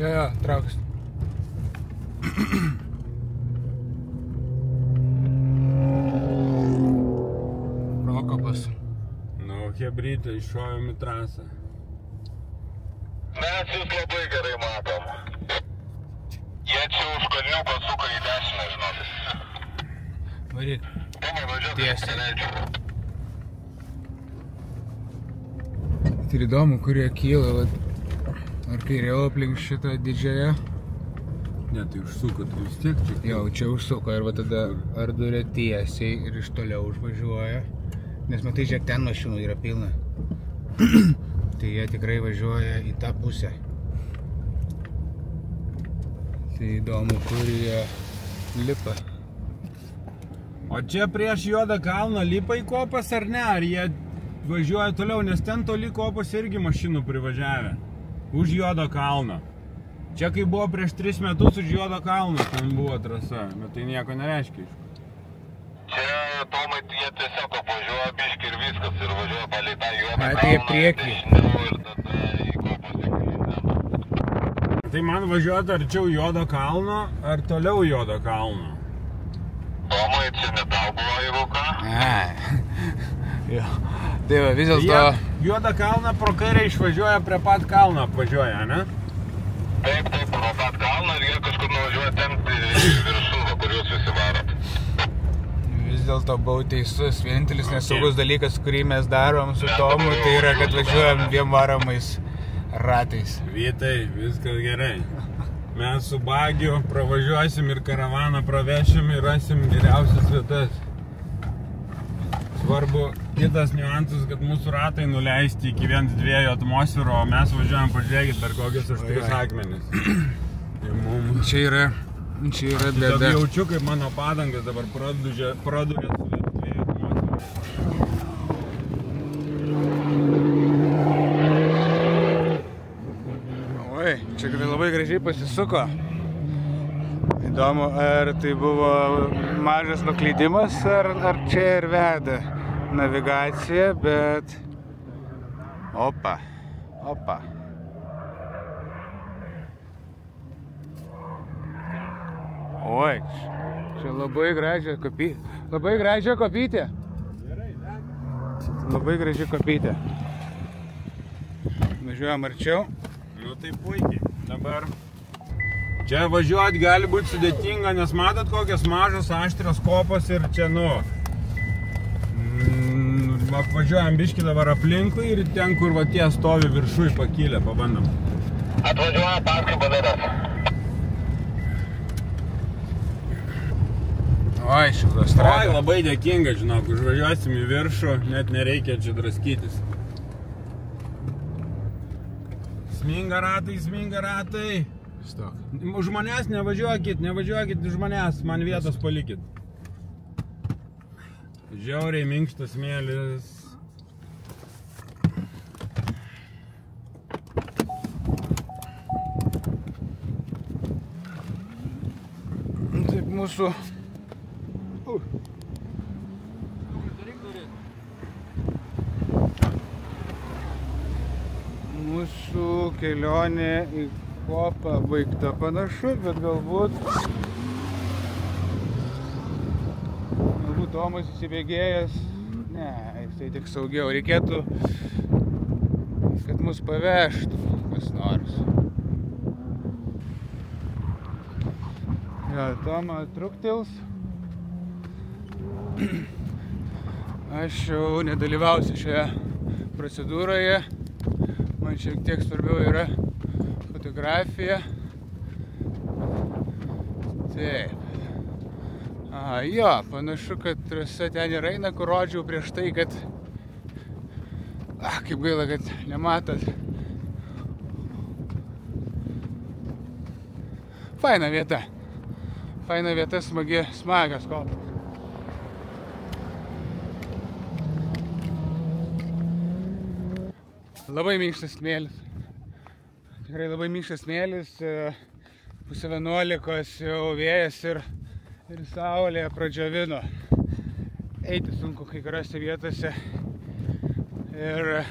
Jo, trauks. Prokopas. Nu, hebrytė, iššovėm į trasą. Mes jūs labai gerai matom. Jie čia už kalniuko suka į dešinę, žinokit. Varyk. Tomai, važiuok, Tiesiai. neleidžiu. Tai įdomu, kurie kyla, vat. Ar kairiau aplink šitą didžiąją? Ne, tai užsuko, tai vis tiek čia. Jau, čia užsuko ir va tada ar duria tiesiai ir iš toliau užvažiuoja. Nes matai, žiūrėk, ten mašinų yra pilna. Tai jie tikrai važiuoja į tą pusę. Tai įdomu, kur jie lipa. O čia prieš Juodą kalną lipa į kopas ar ne? Ar jie važiuoja toliau, nes ten toli kopas irgi mašinų privažiavę. Už Juodo kalno. Čia kai buvo prieš 3 metus už Juodo kalno, ten buvo trasa. Bet tai nieko nereiškia. Čia, Tomai, jie tiesiog apvažiuoja biškį ir viskas ir važiuoja palei tą Juodą Ai, kalną. tai jie priekį. Dešiniau ir tada į kopos įkalindama. Tai man važiuoti arčiau Juodo kalno, ar toliau Juodo kalno? Tomai, čia ne tau buvo, jeigu ką? Jo. Tai va, vis dėlto... Jie Juodą kalną pro kairę išvažiuoja, prie pat kalno apvažiuoja, ne? Taip, pro pat kalną ir jie kažkur nuvažiuoja ten viršūnę, kur jūs visi varot. Vis dėlto buvau teisus. Vienintelis nesaugus dalykas, kurį mes darom su Tomu, tai yra, kad važiuojam 2 varomais ratais. Vytai, viskas gerai. Mes su bagiu pravažiuosim ir karavaną pravešim ir rasim geriausias vietas. Svarbu kitas niuansas, kad mūsų ratai nuleisti iki 1-2 atmosferų, o mes važiuojam, pažiūrėkit, dar kokius aštrius akmenis. Čia yra Tiesiog bėda. jaučiu, kaip mano padangas dabar pradurė su 2 atmosferų. Oi, čia labai gražiai pasisuko. Įdomu, ar tai buvo mažas nuklydimas, ar čia ir veda navigacija, bet... Opa. Oi, čia labai gražia kopytė. Labai graži kopytė. Važiuojam arčiau. Nu tai puikiai. Dabar čia važiuoti gali būti sudėtinga, nes matot kokios mažos aštrios kopos ir čia apvažiuojam biškį dabar aplinkui ir ten, kur va tie stovi viršui pakilę, pabandom. Atvažiuoja paskui baledas. Oi, šitą Oi, stradą. labai dėkinga, žinok, užvažiuosim į viršų, net nereikia čia draskytis. Sminga ratai. Stok. Už manęs nevažiuokit už manęs, man vietos palikit. Žiauriai minkštas smėlis. Taip mūsų... Mūsų kelionė į kopą baigta panašu, bet galbūt Tomas įsibėgėjęs. Ne, jisai tik saugiau. Reikėtų, kad mus pavežtų kas nors. Jo, Toma truktils. Aš jau nedalyvausiu šioje procedūroje. Man šiek tiek svarbiau yra fotografija. Taip. Aha, jo, panašu, kad trasa ten ir eina, kur rodžiau prieš tai, kad... Kaip gaila, kad nematot. Faina vieta. Faina vieta, smagios kopas. Labai minkštas smėlis. Tikrai labai minkštas smėlis. Pusę 11 jau vėjas ir saulė pradžiovino. Eiti sunku kai kuriose vietose. Ir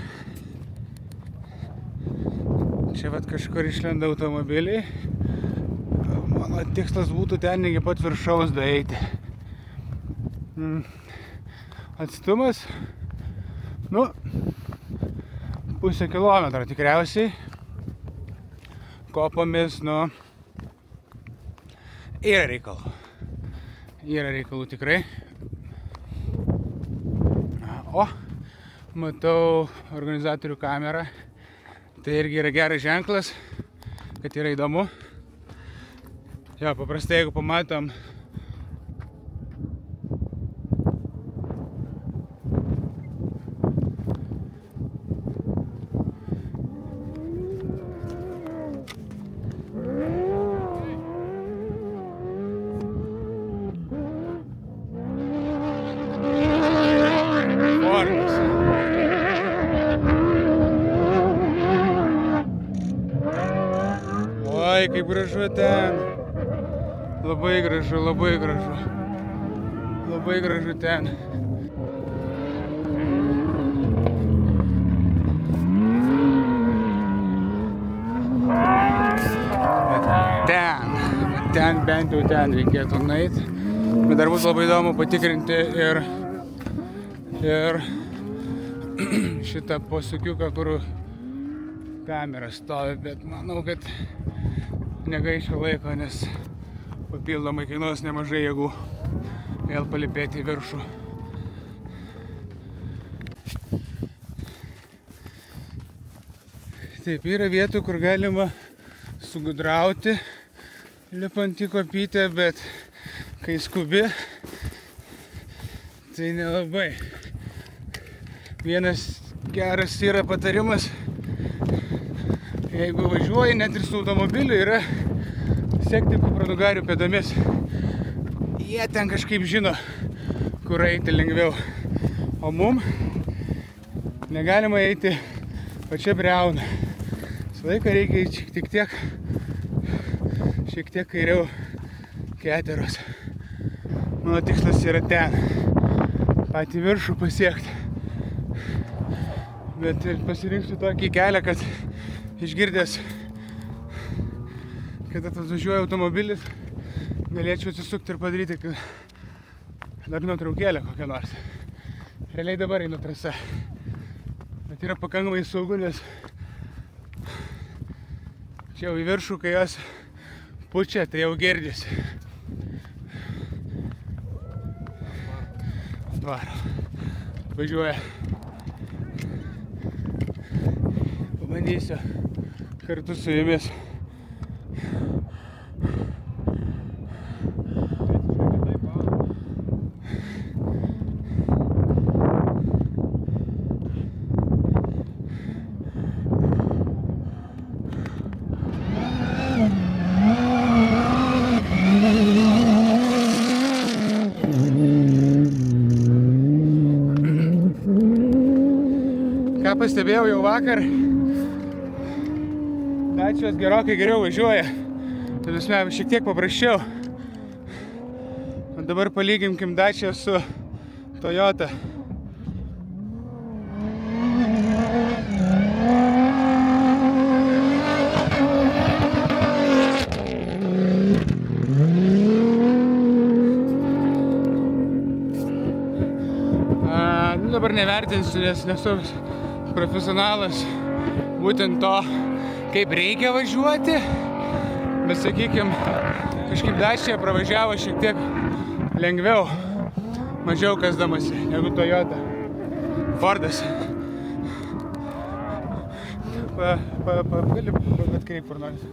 Čia vat kažkur išlenda automobiliai. Mano tikslas būtų ten iki pat viršaus daeiti. Atstumas, pusę kilometro tikriausiai. Kopomis, yra reikalų. Yra reikalų tikrai. O, matau organizatorių kamerą. Tai irgi yra geras ženklas, kad yra įdomu. Jo, paprastai jeigu pamatom Oi, kaip gražu ten. Labai gražu, labai gražu. Labai gražu ten. Ten bent jau ten reikėtų nueiti. Bet dar bus labai įdomu patikrinti ir šitą posūkiuką, kur kamera stovi, bet manau, kad negaišiu laiko, nes papildomai kainuos nemažai jėgų vėl palipėti į viršų. Taip, yra vietų, kur galima sugudrauti, lipant į kopytę, bet kai skubi, tai nelabai. Vienas geras yra patarimas, jeigu važiuoji net ir su automobiliu, yra sekti kupranugarių pėdomis. Jie ten kažkaip žino, kur eiti lengviau. O mum negalima eiti pačia briauna. Visą laiką reikia šiek tiek kairiau keteros. Mano tikslas yra ten, patį viršų pasiekti. Bet pasirinksiu tokį kelią, kad išgirdęs, kad atvažiuoja automobilis, galėčiau atsisukti ir padaryti dar nuotraukėlę kokią nors. Realiai dabar einu trasa. Bet yra pakankamai saugu, nes čia jau į viršų, kai jos pučia, tai jau girdisi. Varo. Važiuoja. Pabandysiu kartu su jumis. Ką pastebėjau jau vakar, Dačios gerokai geriau važiuoja, tai šiek tiek paprasčiau. O dabar palyginkim Dačią su Toyota. Dabar nevertinsiu, nes nesu profesionalas būtent to, kaip reikia važiuoti, bet sakykime, kažkaip Dacia pravažiavo šiek tiek lengviau, mažiau kasdamasi negu Toyota. Fordas. Gali atkreipti kur nors.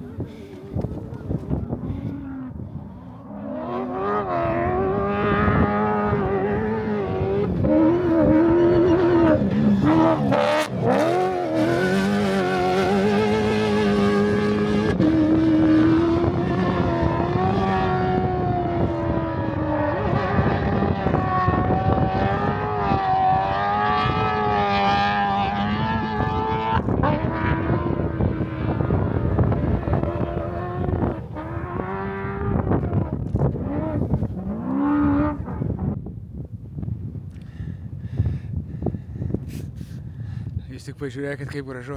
Jūs tik pažiūrėkit, kaip gražu.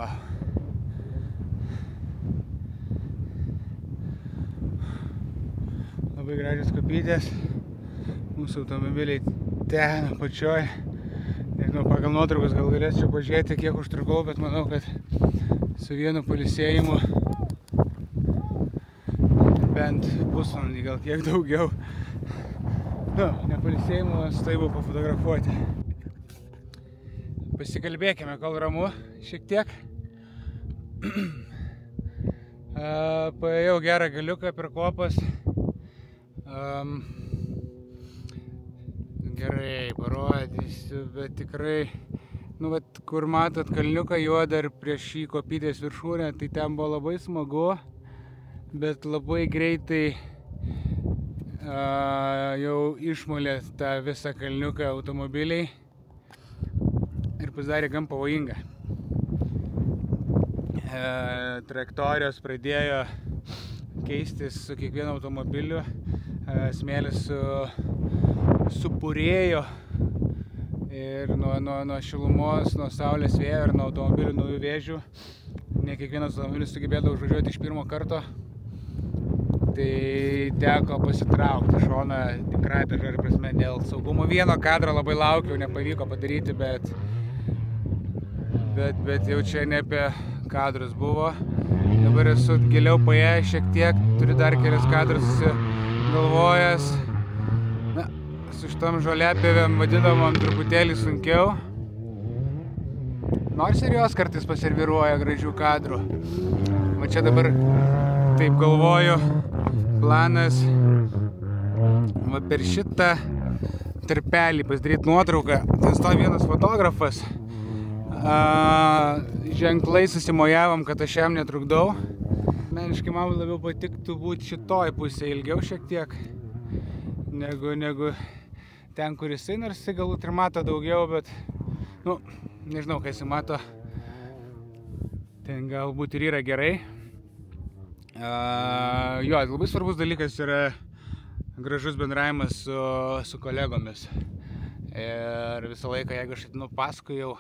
Wow. Labai gražios kopytės. Mūsų automobiliai ten apačioj. Nežinau, pagal nuotraukas gal galėčiau pažiūrėti, kiek užtrukau, bet manau, kad su vienu pailsėjimu bent pusvalandį, gal kiek daugiau. Nu, ne pailsėjimu, staibų pafotografuoti. Pasikalbėkime, kol ramu šiek tiek. Paėjau gerą galiuką per kopas. Gerai, parodysiu, bet tikrai, nu, vat, kur matot kalniuką juodą ir prieš šį kopytės viršūnę, tai ten buvo labai smagu, bet labai greitai jau išmulė tą visą kalniuką automobiliai ir pasidarė gan pavojinga. Trajektorijos pradėjo keistis su kiekvienu automobiliu, smėlis supurėjo ir nuo šilumos, nuo saulės vėjo ir nuo automobilių naujų vėžių. Ne kiekvienas automobilis sugebėdavo užvažiuoti iš pirmo karto. Tai teko pasitraukti šoną tikrai tą žodžio prasme dėl saugumo. Vieno kadro labai laukiau, nepavyko padaryti, bet jau čia ne apie kadrus buvo. Dabar esu giliau paėjęs šiek tiek, turiu dar kelias kadrus galvojęs. Na, su šitom žoliapėvėm vadinamom truputėlį sunkiau. Nors ir jos kartais paserviruoja gražių kadrų. Va čia dabar taip galvoju, planas va per šitą tarpelį pasidaryti nuotrauką. Ten stovi vienas fotografas. Ženklai susimojavom, kad aš jam netrukdau. Meniškai man labiau patiktų būti šitoj pusėje ilgiau šiek tiek negu ten, kur jisai, nors jisai galbūt ir mato daugiau, bet, nu, nežinau, kai jisai mato, ten galbūt ir yra gerai. Jo, labai svarbus dalykas yra gražus bendravimas su kolegomis. Ir visą laiką, jeigu aš atinu paskui jau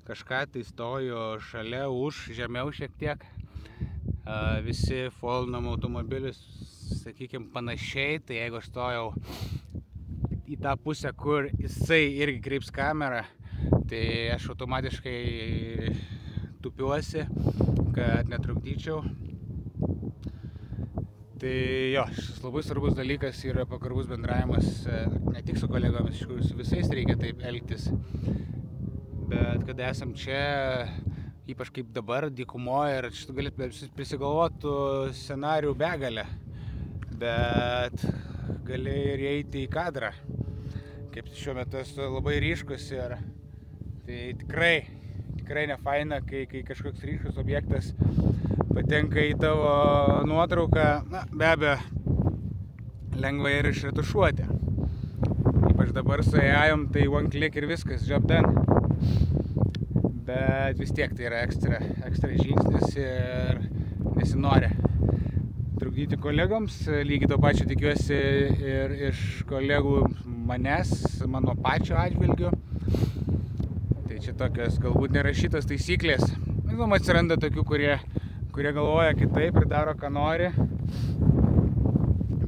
kažką, tai stoju šalia, žemiau šiek tiek. Visi folinam automobilius, sakykime, panašiai, tai jeigu aš stojau į tą pusę, kur jisai irgi kreips kamerą, tai aš automatiškai tupiuosi, kad netrukdyčiau. Tai jo, šis labai svarbus dalykas yra pagarbus bendravimas, ne tik su kolegomis, iš tikrųjų su visais reikia taip elgtis. Bet kada esam čia, ypač kaip dabar, dykumoje, ir šitų gali prisigalvotų scenarijų begalę, bet gali ir eiti į kadrą, kaip šiuo metu esu labai ryškus ir tai tikrai nefaina, kai kažkoks ryškus objektas patenka į tavo nuotrauką, na, be abejo, lengva ir išretušuoti. Ypač dabar su AI-om, tai one click ir viskas, job done. Bet vis tiek tai yra ekstra žingsnis ir nesinori trukdyti kolegoms. Lygiai to pačio tikiuosi ir iš kolegų mano pačio atžvilgiu. Tai čia tokios galbūt nerašytos taisyklės. Žinoma, atsiranda tokių, kurie galvoja kitaip ir daro, ką nori.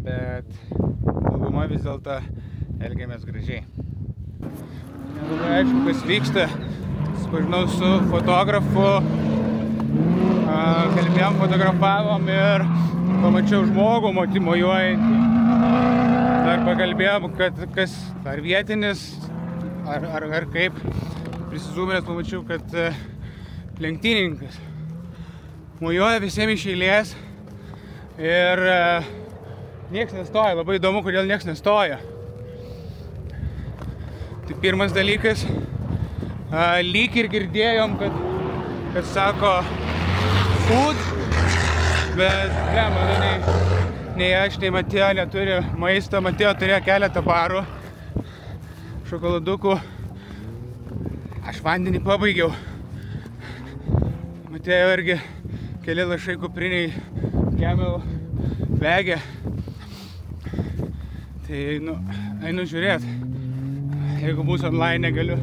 Bet dauguma vis dėlto elgiamės gražiai. Nelabai aišku, kas vyksta. Susipažinau su fotografu, kalbėjom, fotografavom ir pamačiau žmogų mojuojantį. Dar pakalbėjom, kad kas ar vietinis, ar kaip. Prisizūminęs pamačiau, kad lenktynininkas mojuoja visiems iš eilės ir nieks nestoja. Labai įdomu, kodėl nieks nestoja. Tai pirmas dalykas. Lyg ir girdėjom, kad sako food, bet nei aš, nei Mateo neturi maisto. Mateo turėjo keletą barų, šokoladukų. Aš vandenį pabaigiau. Mateo irgi keli lašai kupriniai Camel bege. Tai, einu žiūrėt. Jeigu bus online, negaliu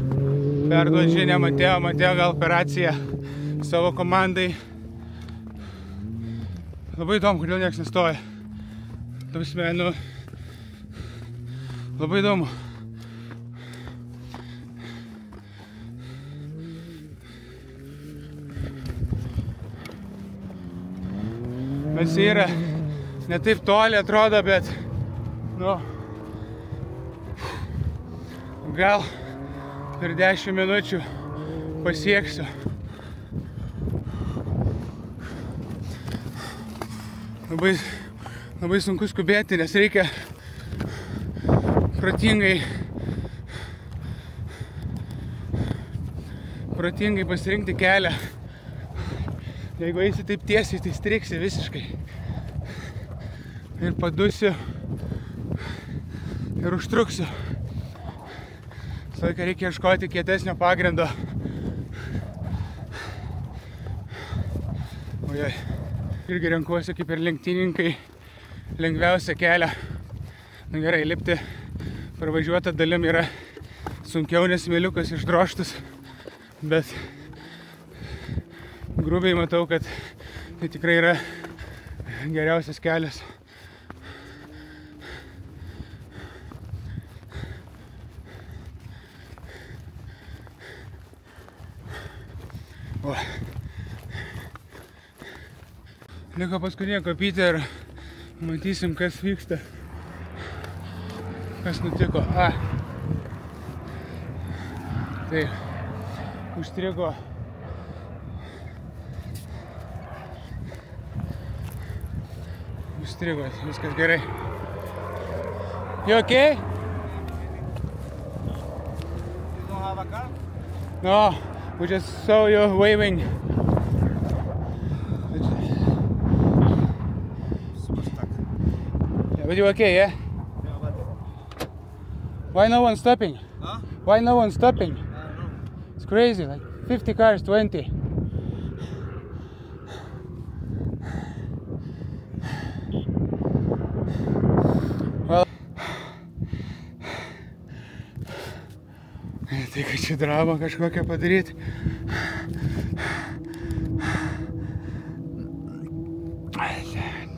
perduoti žinią Mateo gal operaciją savo komandai. Labai įdomu, kodėl nieks nestoja. Tausme, nu, labai įdomu. Visi yra ne taip toli atrodo, bet, nu, gal per 10 minučių pasieksiu. Labai sunku skubėti, nes reikia protingai pasirinkti kelią. Jeigu eisi taip tiesiai, tai striksi visiškai. Ir padusiu. Ir užtruksiu. Visą laiką reikia ieškoti kietesnio pagrindo. Ojoj. Irgi renkuosi kaip ir lenktyninkai lengviausią kelią. Na gerai, lipti pravažiuotą dalim yra sunkiau, nes smėliukas išdroštus. Bet grubiai matau, kad tai tikrai yra geriausias kelias. O. Liko paskutinė kopytė ir matysim, kas vyksta. Kas nutiko. Taip, užstrigo. Užstrigo, viskas gerai. You okay? You don't have a car? No, we just saw you waving. Super stuck. Yeah, but you okay, yeah? Yeah, but... Why no one stopping? Huh? Why no one stopping? I don't know. It's crazy, like 50 cars, 20. Well, tai kad čia drama kažkokią padaryti.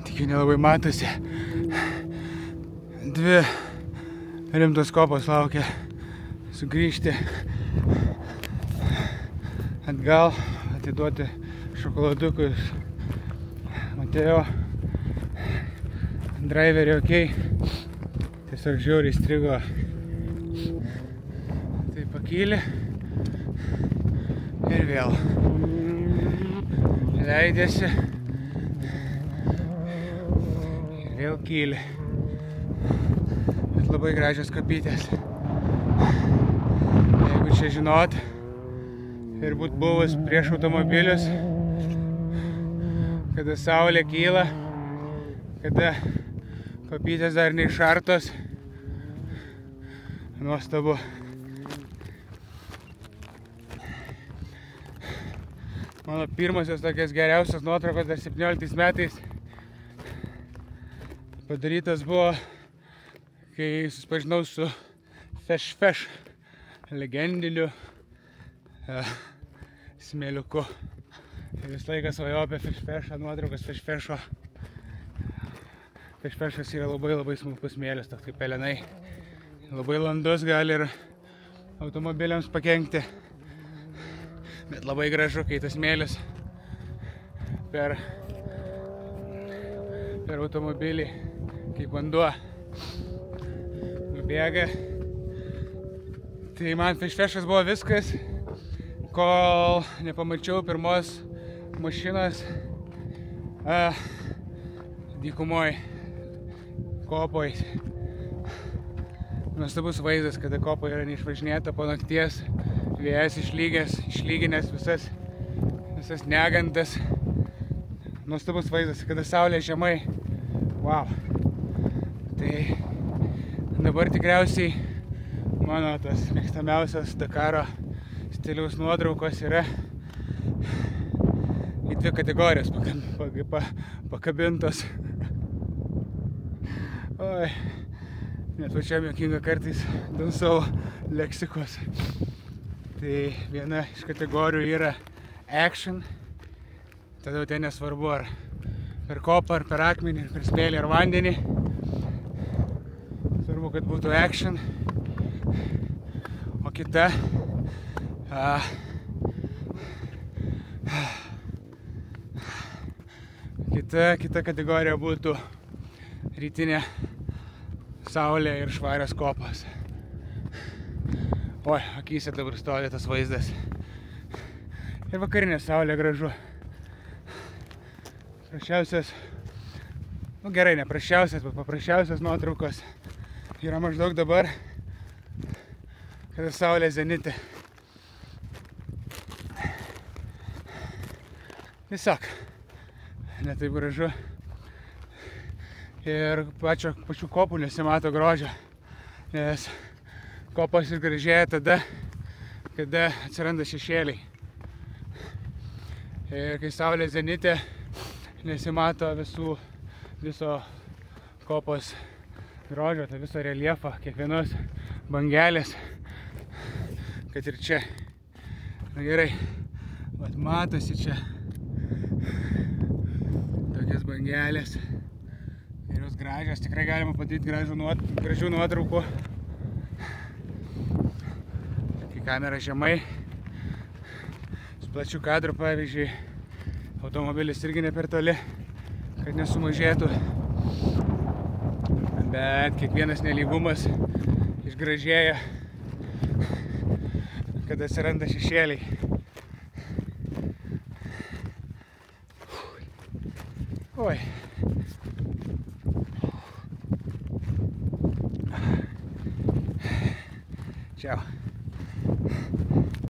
Tikiu nelabai matosi. Dvi rimtos kopos laukia sugrįžti atgal, atiduoti šokoladukus. Matėjo driverį okei. Tiesiog žiauriai strigo. Tai pakyli ir vėl leidėsi ir vėl kyli. Bet labai gražios kapytės. Jeigu čia žinot ir būt buvus prieš automobilius, kada saulė kyla, kada kopytės dar neišartos, nuostabu. Mano pirmosios tokias geriausios nuotraukos dar 17 metais padarytas buvo, kai susipažinau su Fesh legendiniu smėliuku. Vis laikas svajojau apie Fešą nuotraukas Fešo. Fešas yra labai smulkus smėlis, toks kaip pelenai. Labai landus, gali ir automobiliams pakenkti. Bet labai gražu, kai tas smėlis per automobilį, kaip vanduo, nubėga. Tai man Fešas buvo viskas, kol nepamačiau pirmos mašinos dykumoj, kopoj. Nuostabus vaizdas, kada kopa yra neišvažinėta po nakties, vėjas išlyginęs visas negandas. Nuostabus vaizdas, kada saulė žemai. Wow. Tai dabar tikriausiai mano tas mėgstamiausias Dakaro stiliaus nuotraukos yra į dvi kategorijas pakabintos. Oi, net pačiam juokinga kartais dėl savo leksikos. Tai viena iš kategorijų yra action, tada jau ten nesvarbu, ar per kopą, ar per akmenį, ar per smėlį, ar vandenį. Svarbu, kad būtų action. O kita kategorija būtų rytinė saulė ir švarios kopos. Oi, akyse dabar stovi tas vaizdas. Ir vakarinė saulė gražu. Prašiausias, gerai, ne prašiausias, bet paprasčiausias nuotraukos yra maždaug dabar, kada saulė zenite. Tiesiog, ne taip gražu. Ir pačių kopų nesimato grožio, nes kopos ir gražėja tada, kada atsiranda šešėliai. Ir kai saulė zenite, nesimato viso kopos grožio, tai viso reljefo, kiekvienos bangelės, kad ir čia. Na gerai, vat matosi čia tokias bangelės. Ir jos gražios, tikrai galima padaryti gražių nuotraukų. Kai kamera žemai, su plačiu kadru, pavyzdžiui, automobilis irgi ne per toli, kad nesumažėtų. Bet kiekvienas nelygumas išgražėja, kada atsiranda šešėliai. Oi. Ciao.